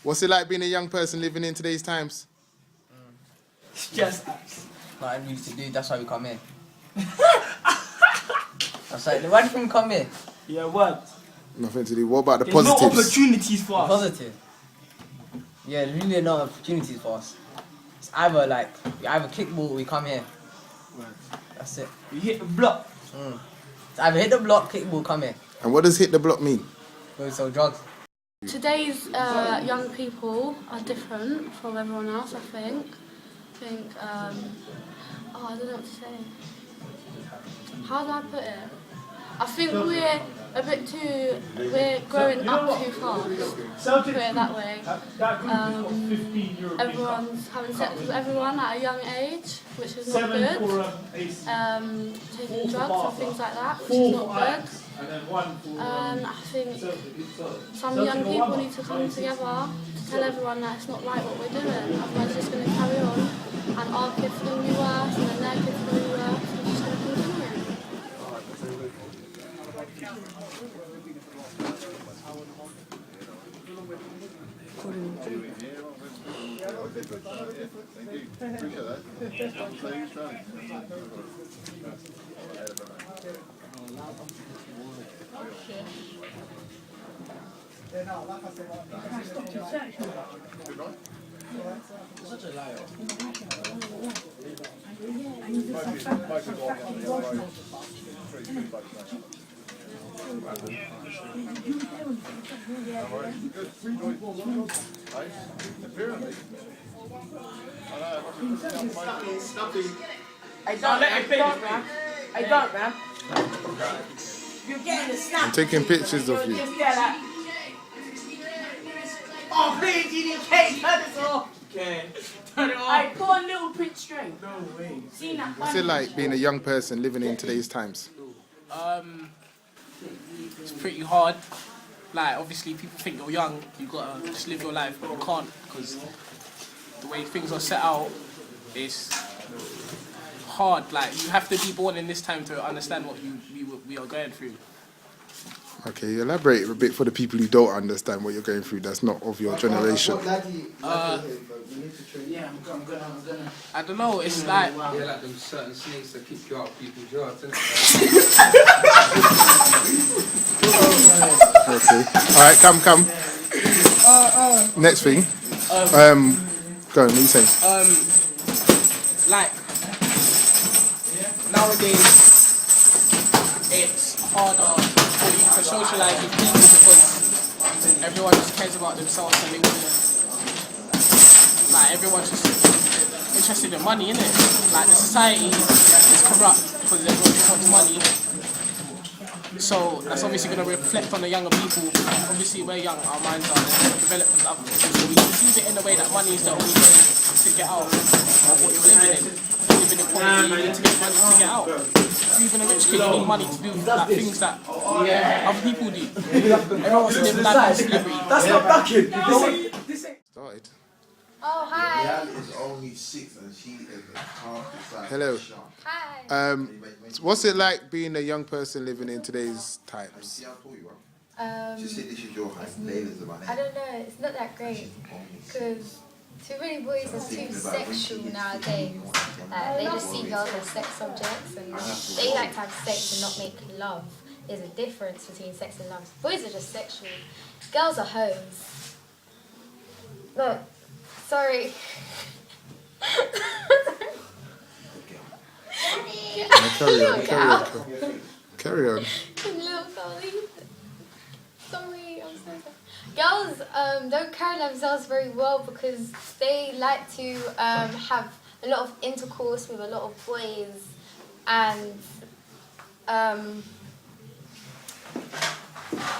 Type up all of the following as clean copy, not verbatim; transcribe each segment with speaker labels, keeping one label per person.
Speaker 1: What's it like being a young person living in today's times?
Speaker 2: It's just nothing used to do, that's why we come here. That's like, why do you come here?
Speaker 3: Yeah, what?
Speaker 1: Nothing to do. What about the
Speaker 3: There's
Speaker 1: positives?
Speaker 3: no opportunities for us.
Speaker 2: Positive. Yeah, there's really no opportunities for us. It's either like, we either kickball or we come here.
Speaker 3: Right.
Speaker 2: That's it.
Speaker 3: We hit the block.
Speaker 2: It's either hit the block, kickball, come here.
Speaker 1: And what does hit the block mean?
Speaker 2: Go sell drugs.
Speaker 4: Today's young people are different from everyone else, I think. I don't know what to say. How do I put it? I think we're we're growing up too fast, put it that way. Everyone's having sex with everyone at a young age, which is not good. Taking drugs and things like that, which is not good. I think some young people need to come together to tell everyone that it's not right what we're doing. Otherwise it's just going to carry on, and our kids are going to be worse, and then their kids are going to be worse, and it's just going to continue.
Speaker 5: I don't, man. You're getting the snap.
Speaker 1: I'm taking pictures of you.
Speaker 5: Oh, please, GDK, turn this off.
Speaker 3: Okay. Turn it off.
Speaker 5: I put on Little Prince string.
Speaker 3: No way.
Speaker 5: See that?
Speaker 1: What's it like being a young person living in today's times?
Speaker 6: It's pretty hard. Like, obviously, people think you're young, you gotta just live your life, but you can't, because the way things are set out is hard. Like, you have to be born in this time to understand what we are going through.
Speaker 1: Okay, elaborate a bit for the people who don't understand what you're going through. That's not of your generation.
Speaker 2: Yeah, I'm gonna.
Speaker 6: I don't know, it's like...
Speaker 7: Yeah, like them certain snakes that keep you out of people's yards, isn't
Speaker 1: Okay. Alright, come. Next thing. Go on, what are you saying?
Speaker 6: Like, nowadays, it's harder for you to socialise with people because everyone just cares about themselves and they want to, like, everyone's just interested in money, innit? Like, the society is corrupt because everyone just wants money. So that's obviously going to reflect on the younger people. Obviously, we're young, our minds are developed as other people. So we perceive it in a way that money is the only way to get out of what you're living in. Living in poverty, you need to get money to get out. Even a rich kid, you need money to do like, things that other people do. Everyone wants to live life as celebrity.
Speaker 3: That's not backing.
Speaker 1: Started.
Speaker 4: Oh, hi.
Speaker 8: Leanne is only 6 and she is the calmest.
Speaker 1: Hello.
Speaker 4: Hi.
Speaker 1: What's it like being a young person living in today's times?
Speaker 8: See, I told you, she said this is your house. Layla's about
Speaker 9: I don't know, it's not that great, because too many boys are too sexual nowadays. They just see girls as sex objects, and they like to have sex and not make love. There's a difference between sex and love. Boys are just sexual. Girls are hoes. Look, sorry.
Speaker 1: Carry on.
Speaker 9: Little girlie. Sorry, I'm so sorry. Girls don't carry themselves very well because they like to have a lot of intercourse with a lot of boys, and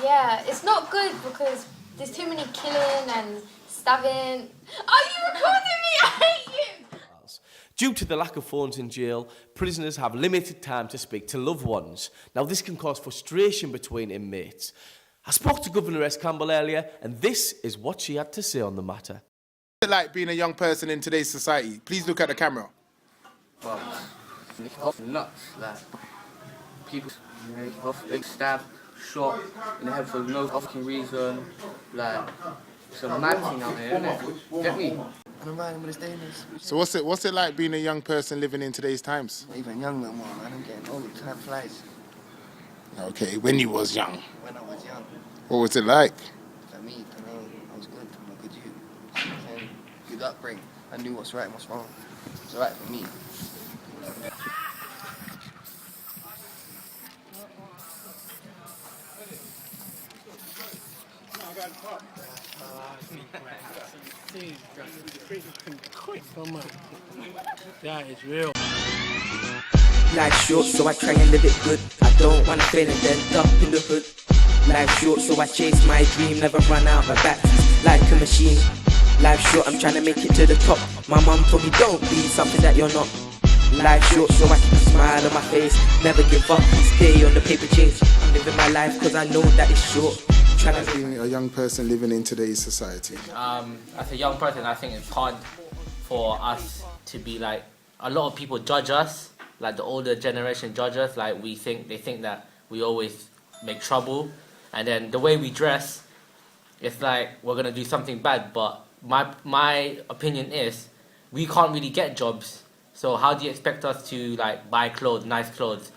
Speaker 9: yeah, it's not good because there's too many killing and stabbing. Are you recording me? I hate you!
Speaker 10: Due to the lack of phones in jail, prisoners have limited time to speak to loved ones. Now, this can cause frustration between inmates. I spoke to Governor S. Campbell earlier, and this is what she had to say on the matter.
Speaker 1: What's it like being a young person in today's society? Please look at the camera.
Speaker 2: Well, it's off nuts, like, people off, big stab, shot in the head for no fucking reason, like, It's a mad thing out here, innit? Get me?
Speaker 11: And I'm riding with the Danish.
Speaker 1: So what's it like being a young person living in today's times?
Speaker 11: Not even young no more, man. I'm getting old. Time flies.
Speaker 1: Okay, when you was young,
Speaker 11: When I was young,
Speaker 1: what was it like?
Speaker 11: for me, you know, I was good. I'm a good youth. And good upbringing. I knew what's right and what's wrong. It's alright for me.
Speaker 3: That is real.
Speaker 12: Life's short, so I try and live it good. I don't wanna fail and end up in the hood. Life's short, so I chase my dream, never run out my batteries like a machine. Life's short, I'm trying to make it to the top. My mum told me don't be something that you're not. Life's short, so I keep a smile on my face, never give up, stay on the paper chase. I'm living my life cause I know that it's short. Trying to
Speaker 1: Being a young person living in today's society.
Speaker 13: As a young person, I think it's hard for us to be like, a lot of people judge us, like the older generation judge us, like they think that we always make trouble, and then the way we dress, it's like we're gonna do something bad. But my opinion is, we can't really get jobs, so how do you expect us to like buy clothes, nice clothes?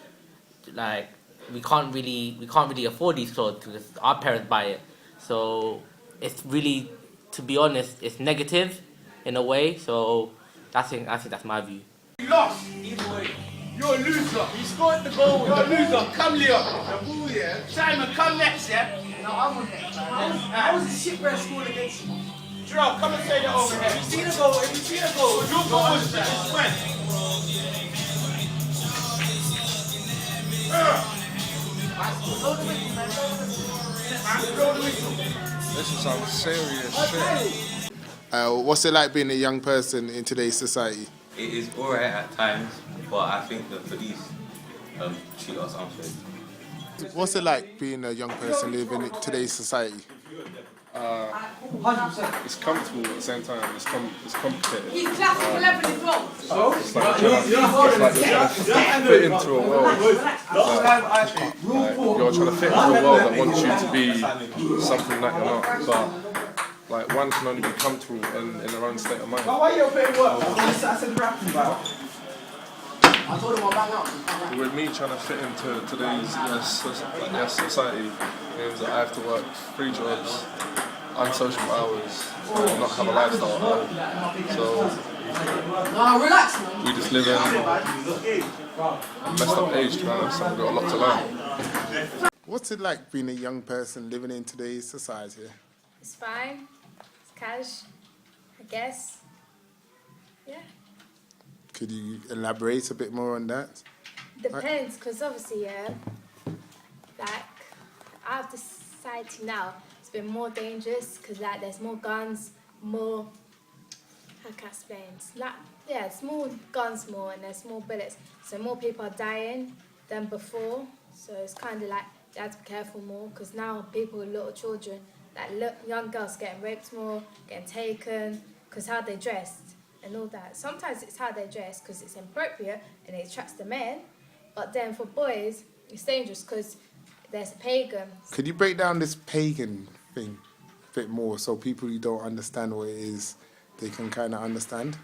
Speaker 13: Like we can't really afford these clothes because our parents buy it. So it's really, to be honest, it's negative in a way. So I think that's my view.
Speaker 3: You lost. You're a loser. He scored the goal. You're a loser. Come, Leo. The ball, yeah. Simon, come next, yeah. No, I'm on next. I was a shipwreck scored against you. Gerald, come and say that over here. If you see the goal, your goal was that. It's fine.
Speaker 14: This is some serious shit.
Speaker 1: What's it like being a young person in today's society?
Speaker 15: It is alright at times, but I think the police treat us unfairly.
Speaker 1: What's it like being a young person living in today's society?
Speaker 14: It's comfortable at the same time. It's complicated.
Speaker 5: He's classical level as well.
Speaker 14: It's like you're trying to fit into a world. You're trying to fit into a world that wants you to be something that you're not. But like one can only be comfortable in their own state of mind. With me trying to fit into today's society means that I have to work 3 jobs, unsocial hours, and not have a lifestyle at home. So we just live in a messed up age, man. So we've got a lot to learn.
Speaker 1: What's it like being a young person living in today's society?
Speaker 9: It's fine. It's cash, I guess. Yeah.
Speaker 1: Could you elaborate a bit more on that?
Speaker 9: Depends, because obviously, yeah, like, our society now, it's been more dangerous, because like, there's more guns, more, how can I explain? It's like, yeah, it's more guns more, and there's more bullets, so more people are dying than before, so it's kind of like, you have to be careful more, because now people with little children, like young girls getting raped more, getting taken, because how they dressed and all that. Sometimes it's how they dress because it's inappropriate and it attracts the men, but then for boys, it's dangerous because there's a pagan.
Speaker 1: Could you break down this pagan thing a bit more so people who don't understand what it is, they can kind of understand?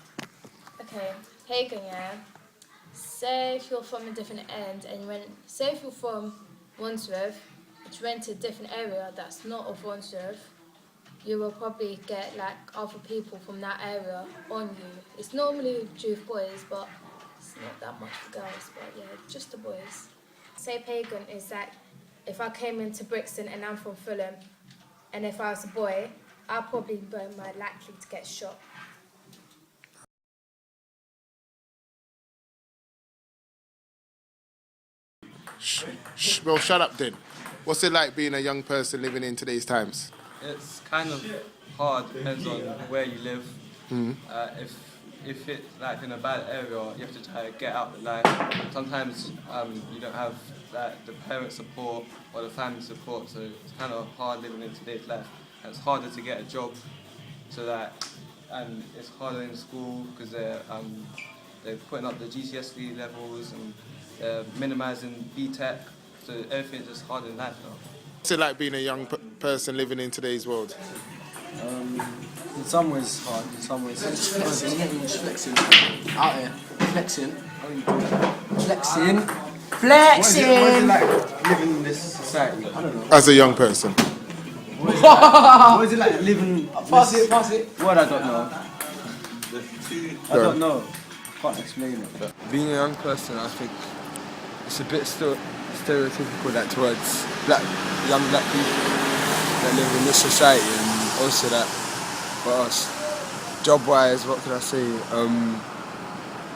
Speaker 9: Okay, pagan, yeah. Say if you're from a different end and say if you're from Wandsworth, but you went to a different area that's not of Wandsworth, you will probably get like other people from that area on you. It's normally Jewish boys, but it's not that much for girls, but yeah, just the boys. Say pagan is that if I came into Brixton and I'm from Fulham, and if I was a boy, I'll probably be more likely to get shot.
Speaker 1: Well, shut up then. What's it like being a young person living in today's times?
Speaker 16: It's kind of hard, depends on where you live.
Speaker 1: Mm.
Speaker 16: If it's like in a bad area, you have to try to get out. Like sometimes you don't have like the parent support or the family support, so it's kind of hard living in today's life. And it's harder to get a job, so that and it's harder in school because they're putting up the GCSE levels and they're minimising BTEC, so everything's just hard in life now.
Speaker 1: What's it like being a young person living in today's world?
Speaker 17: In some ways hard, in some ways it's flexing. Out here, flexing. Flexing.
Speaker 5: Flexing!
Speaker 17: What is it like living in this society? I don't know.
Speaker 1: As a young person.
Speaker 17: What is it like living?
Speaker 2: Pass it.
Speaker 17: What I don't know. I don't know. I can't explain it. But
Speaker 16: Being a young person, I think it's a bit still stereotypical that towards young black people that live in this society, and also that for us, job-wise, what can I say?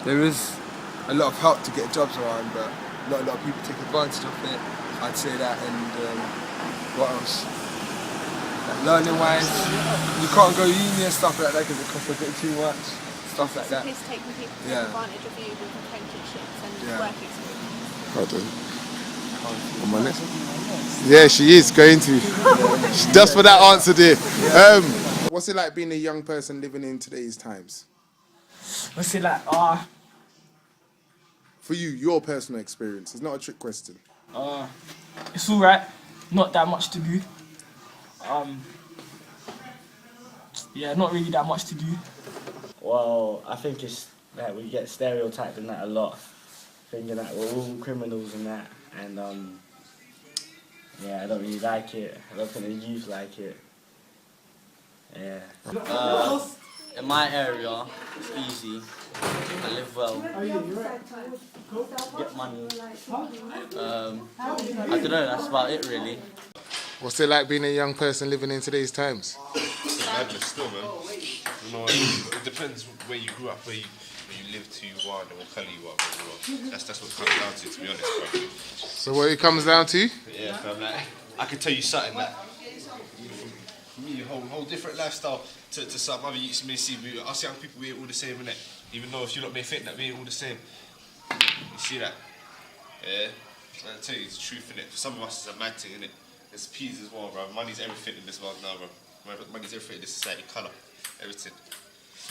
Speaker 16: There is a lot of help to get jobs around, but not a lot of people take advantage of it. I'd say that, and what else? Like learning-wise, you can't go uni and stuff like that because it costs a bit too much. Stuff like that.
Speaker 18: It's taking people
Speaker 16: Yeah.
Speaker 18: advantage of you with apprenticeships and
Speaker 16: Yeah.
Speaker 18: work experience.
Speaker 1: Hold on. One minute. Yeah, she is going to. Just for that answer, dear. What's it like being a young person living in today's times?
Speaker 6: What's it like?
Speaker 1: For you, your personal experience. It's not a trick question.
Speaker 6: It's alright. Not that much to do. Yeah, not really that much to do.
Speaker 19: Well, I think it's that we get stereotyped in that a lot, thinking that we're all criminals and that, and yeah, I don't really like it. I don't think the youth like it. Yeah.
Speaker 11: In my area, it's easy. I live well. Get money. I don't know, that's about it really.
Speaker 1: What's it like being a young person living in today's times?
Speaker 20: Madness still, man. You know, it depends where you grew up, where you live to, you are, and what colour you are. Bro. That's what it comes down to be honest, bro.
Speaker 1: So what it comes down to?
Speaker 20: Yeah, fam, like, I can tell you something that for me, a whole different lifestyle to some other youths may see. Us young people, we ain't all the same, innit? Even though if you lot may think that we ain't all the same. You see that? Yeah? I tell you, it's the truth, innit? For some of us, it's a mad thing, innit? There's peas as well, bro. Money's everything in this world now, bro. Money's everything in this society, colour, everything.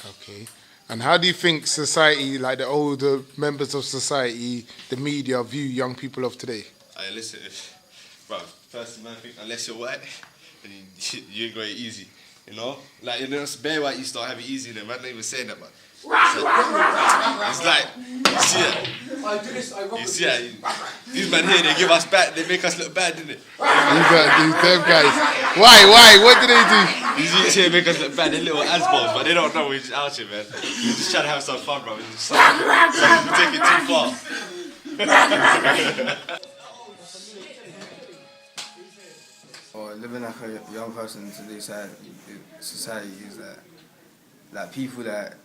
Speaker 1: Okay. And how do you think society, like the older members of society, the media, view young people of today?
Speaker 20: Hey, listen, bro, personally, man, I think unless you're white, then you ain't got it easy, you know? Like, you know, it's bare white, you start having it easy, man. Not even saying that, man. It's like, you see it? You see it? These men here, they give us bad, they make us look bad, didn't it?
Speaker 1: These them guys. Why? What do they do?
Speaker 20: These youths here make us look bad, they're little assballs, but they don't know we're just out here, man. We're just trying to have some fun, bro. Some people take it too far.
Speaker 16: Or living like a young person in today's society is that like people that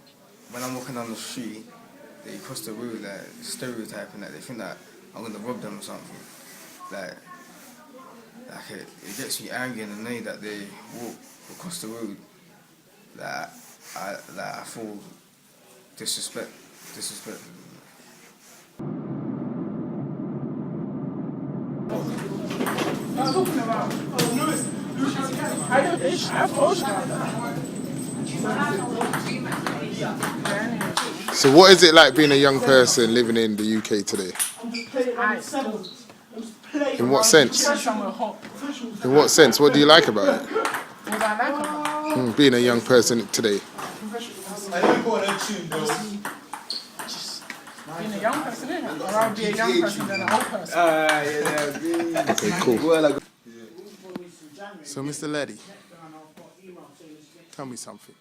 Speaker 16: when I'm walking down the street, they cross the road, like stereotyping that they think that I'm gonna rob them or something. Like it gets me angry and annoyed that they walk across the road. That I feel disrespect.
Speaker 1: So what is it like being a young person living in the UK today? In what sense? In what sense? What do you like about it? Being a young person today.
Speaker 6: Being a young person, innit? I'd rather be a young person than an old person.
Speaker 1: Okay, cool. So, Mr. Leddy, tell me something.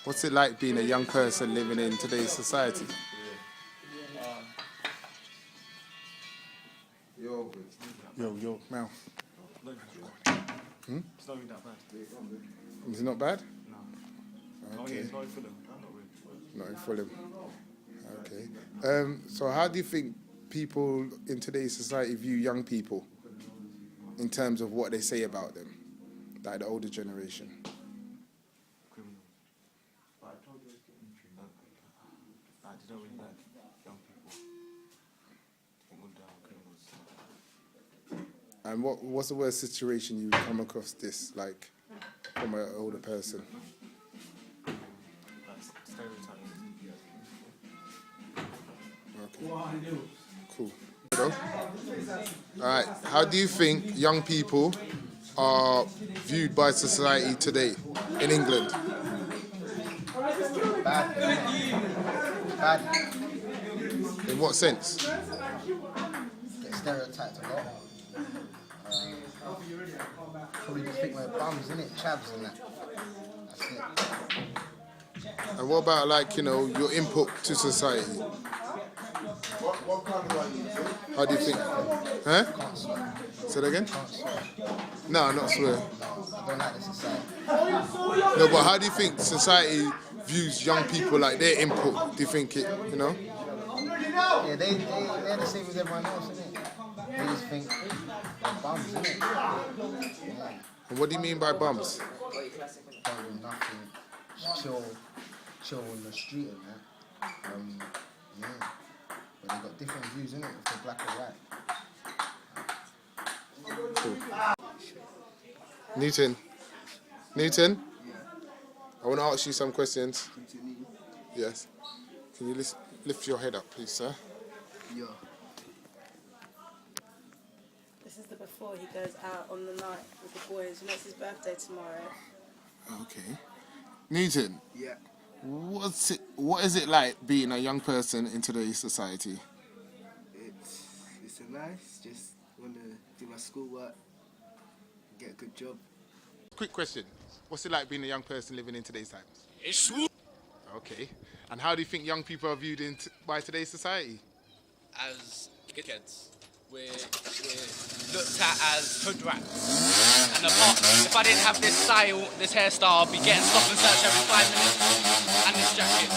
Speaker 1: What's it like being a young person living in today's society? Yo, now.
Speaker 14: It's not really that bad.
Speaker 1: Is it not bad?
Speaker 14: No.
Speaker 1: Okay.
Speaker 14: It's not in Fulham.
Speaker 1: Not in Fulham. Okay. So how do you think people in today's society view young people in terms of what they say about them, like the older generation?
Speaker 14: Criminals. But I told you they don't really like young people. Think all down criminals.
Speaker 1: And what's the worst situation you come across this, like, from an older person?
Speaker 14: That's stereotyping.
Speaker 1: Okay. Cool. Alright, how do you think young people are viewed by society today? in England?
Speaker 11: Bad. Bad.
Speaker 1: In what sense?
Speaker 11: Get stereotyped a lot. Probably just think we're bums, innit? Chavs and that. That's it.
Speaker 1: And what about, like, you know, your input to society? How do you think? Huh? Say that again? No, not swear.
Speaker 11: I don't like the society.
Speaker 1: No, but how do you think society views young people, like their input? Do you think it, you know?
Speaker 11: Yeah, they're the same as everyone else, innit? They just think they're bums, innit? Yeah.
Speaker 1: And what do you mean by bums?
Speaker 11: Don't do nothing. Just chill on the street and that. Yeah. But they got different views, innit? If they're black or white.
Speaker 1: Cool. Newton. Newton? I want to ask you some questions. Yes. Can you lift your head up, please, sir?
Speaker 11: Yeah.
Speaker 5: This is the before he goes out on the night with the boys. You know, it's his birthday tomorrow.
Speaker 1: Okay. Newton.
Speaker 11: Yeah.
Speaker 1: What is it like being a young person in today's society?
Speaker 21: It's nice. Just want to do my schoolwork, get a good job.
Speaker 1: Quick question. What's it like being a young person living in today's times?
Speaker 3: It's
Speaker 1: Okay. And how do you think young people are viewed by today's society?
Speaker 3: as kids. We're looked at as hood rats. And if I didn't have this style, this hairstyle, I'd be getting stopped and searched every 5 minutes. And this jacket.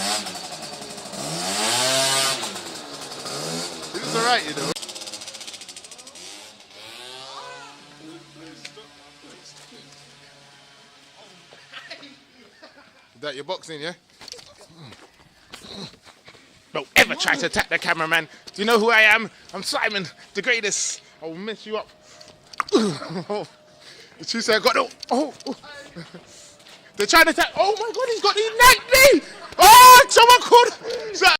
Speaker 1: It's alright, you know. Is that your boxing, yeah? Don't ever try to attack the cameraman. Do you know who I am? I'm Simon, the greatest. I will mess you up. She said, I got no. Oh. They're trying to attack. Oh my God, he nagged me. Oh, someone called.